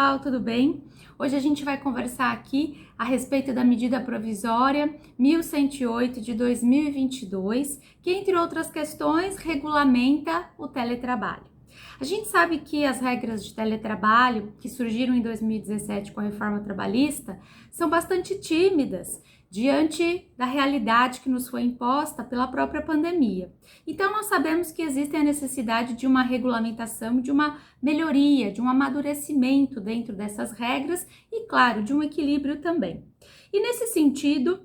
pessoal, tudo bem? Hoje a gente vai conversar aqui a respeito da medida provisória 1108 de 2022, que, entre outras questões, regulamenta o teletrabalho. A gente sabe que as regras de teletrabalho, que surgiram em 2017 com a reforma trabalhista, são bastante tímidas diante da realidade que nos foi imposta pela própria pandemia. Então, nós sabemos que existe a necessidade de uma regulamentação, de uma melhoria, de um amadurecimento dentro dessas regras e, claro, de um equilíbrio também. E nesse sentido,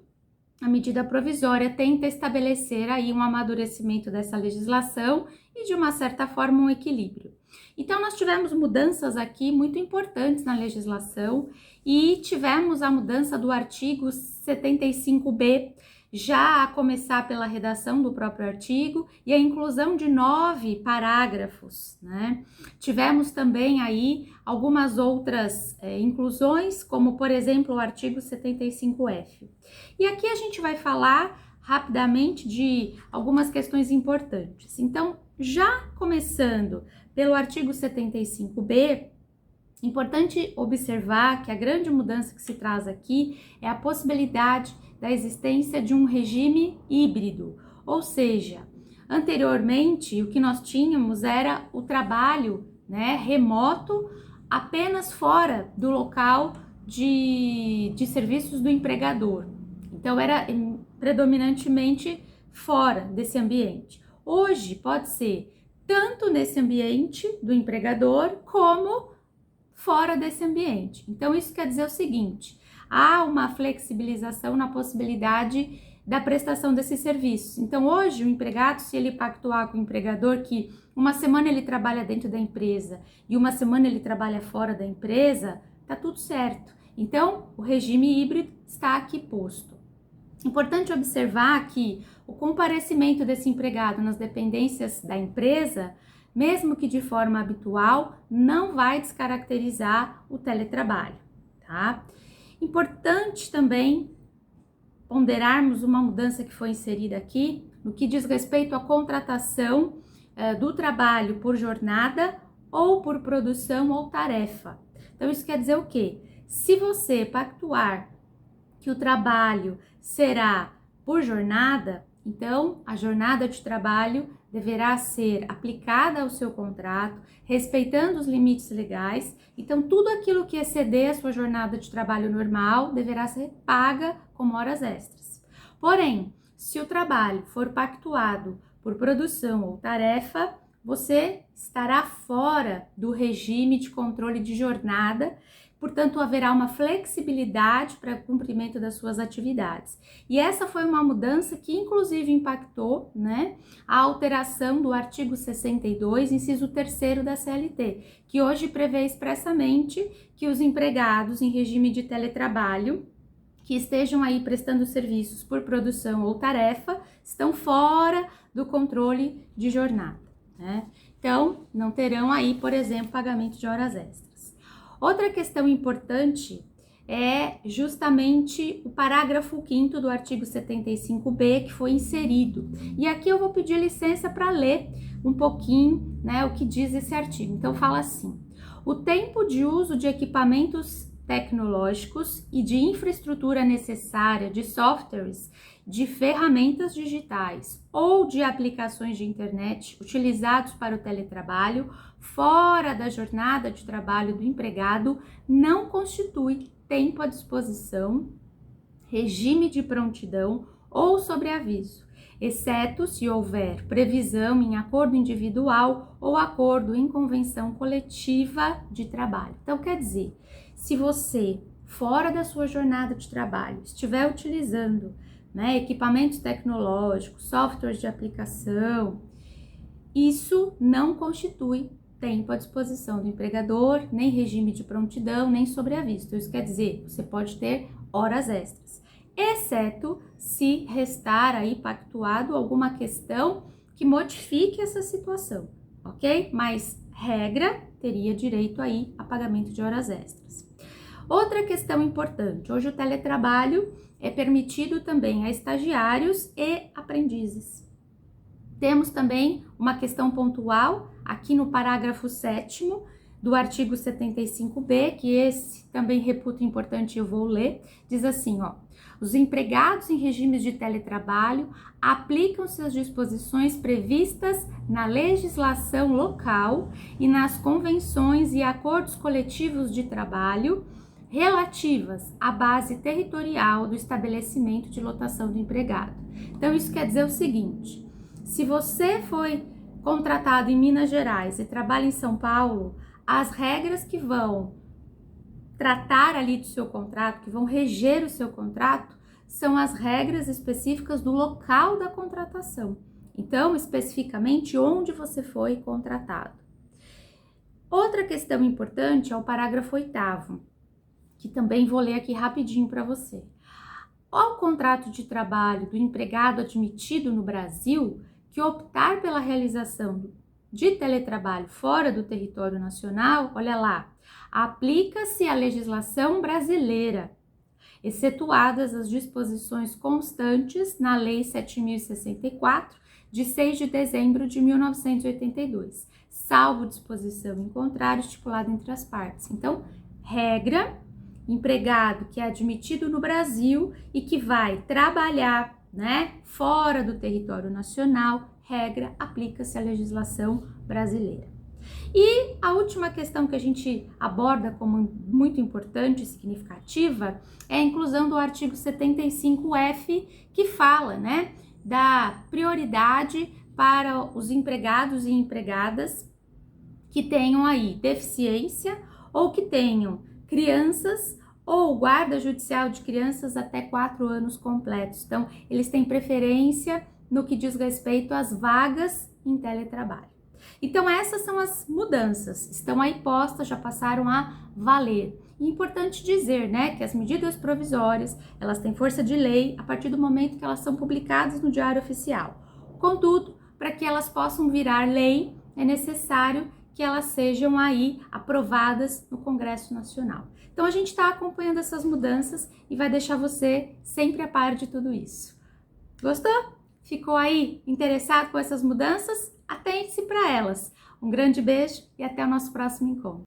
a medida provisória tenta estabelecer aí um amadurecimento dessa legislação e, de uma certa forma, um equilíbrio. Então, nós tivemos mudanças aqui muito importantes na legislação e tivemos a mudança do artigo 75B, já a começar pela redação do próprio artigo e a inclusão de 9 parágrafos, né? Tivemos também aí algumas outras inclusões, como, por exemplo, o artigo 75F. E aqui a gente vai falar rapidamente de algumas questões importantes. Então, já começando pelo artigo 75B, importante observar que a grande mudança que se traz aqui é a possibilidade da existência de um regime híbrido, ou seja, anteriormente o que nós tínhamos era o trabalho, remoto apenas fora do local de serviços do empregador. Então era predominantemente fora desse ambiente. Hoje pode ser tanto nesse ambiente do empregador como fora desse ambiente. Então isso quer dizer o seguinte: há uma flexibilização na possibilidade da prestação desses serviços. Então hoje o empregado, se ele pactuar com o empregador que uma semana ele trabalha dentro da empresa e uma semana ele trabalha fora da empresa, tá tudo certo. Então o regime híbrido está aqui posto. Importante observar que o comparecimento desse empregado nas dependências da empresa, mesmo que de forma habitual, não vai descaracterizar o teletrabalho, tá? Importante também ponderarmos uma mudança que foi inserida aqui, no que diz respeito à contratação do trabalho por jornada ou por produção ou tarefa. Então, isso quer dizer o quê? Se você pactuar que o trabalho será por jornada, então a jornada de trabalho deverá ser aplicada ao seu contrato, respeitando os limites legais. Então, tudo aquilo que exceder a sua jornada de trabalho normal deverá ser paga como horas extras. Porém, se o trabalho for pactuado por produção ou tarefa, você estará fora do regime de controle de jornada. Portanto, haverá uma flexibilidade para o cumprimento das suas atividades. E essa foi uma mudança que, inclusive, impactou, a alteração do artigo 62, inciso 3º da CLT, que hoje prevê expressamente que os empregados em regime de teletrabalho, que estejam aí prestando serviços por produção ou tarefa, estão fora do controle de jornada, Então, não terão aí, por exemplo, pagamento de horas extras. Outra questão importante é justamente o parágrafo 5º do artigo 75B que foi inserido. E aqui eu vou pedir licença para ler um pouquinho, o que diz esse artigo. Então fala assim: o tempo de uso de equipamentos tecnológicos e de infraestrutura necessária de softwares, de ferramentas digitais ou de aplicações de internet utilizados para o teletrabalho fora da jornada de trabalho do empregado não constitui tempo à disposição, regime de prontidão ou sobreaviso, exceto se houver previsão em acordo individual ou acordo em convenção coletiva de trabalho. Então, quer dizer, se você, fora da sua jornada de trabalho, estiver utilizando equipamentos tecnológicos, softwares de aplicação, isso não constitui tempo à disposição do empregador, nem regime de prontidão, nem sobreaviso. Então, isso quer dizer, você pode ter horas extras, exceto se restar aí pactuado alguma questão que modifique essa situação, ok? Mas, regra, teria direito aí a pagamento de horas extras. Outra questão importante, hoje o teletrabalho é permitido também a estagiários e aprendizes. Temos também uma questão pontual aqui no parágrafo 7º do artigo 75B, que esse também reputo importante e eu vou ler, diz assim, ó: os empregados em regimes de teletrabalho aplicam-se as disposições previstas na legislação local e nas convenções e acordos coletivos de trabalho relativas à base territorial do estabelecimento de lotação do empregado. Então, isso quer dizer o seguinte: se você foi contratado em Minas Gerais e trabalha em São Paulo, as regras que vão tratar ali do seu contrato, que vão reger o seu contrato, são as regras específicas do local da contratação. Então, especificamente onde você foi contratado. Outra questão importante é o parágrafo 8º, que também vou ler aqui rapidinho para você. Ao contrato de trabalho do empregado admitido no Brasil, que optar pela realização de teletrabalho fora do território nacional, olha lá, aplica-se a legislação brasileira, excetuadas as disposições constantes na Lei 7.064, de 6 de dezembro de 1982, salvo disposição em contrário estipulada entre as partes. Então, regra: empregado que é admitido no Brasil e que vai trabalhar, fora do território nacional, regra, aplica-se a legislação brasileira. E a última questão que a gente aborda como muito importante e significativa é a inclusão do artigo 75F, que fala, da prioridade para os empregados e empregadas que tenham aí deficiência ou que tenham crianças ou guarda judicial de crianças até 4 anos completos. Então, eles têm preferência no que diz respeito às vagas em teletrabalho. Então, essas são as mudanças, estão aí postas, já passaram a valer. E é importante dizer, que as medidas provisórias, elas têm força de lei a partir do momento que elas são publicadas no Diário Oficial. Contudo, para que elas possam virar lei, é necessário que elas sejam aí aprovadas no Congresso Nacional. Então, a gente está acompanhando essas mudanças e vai deixar você sempre a par de tudo isso. Gostou? Ficou aí interessado com essas mudanças? Atente-se para elas. Um grande beijo e até o nosso próximo encontro.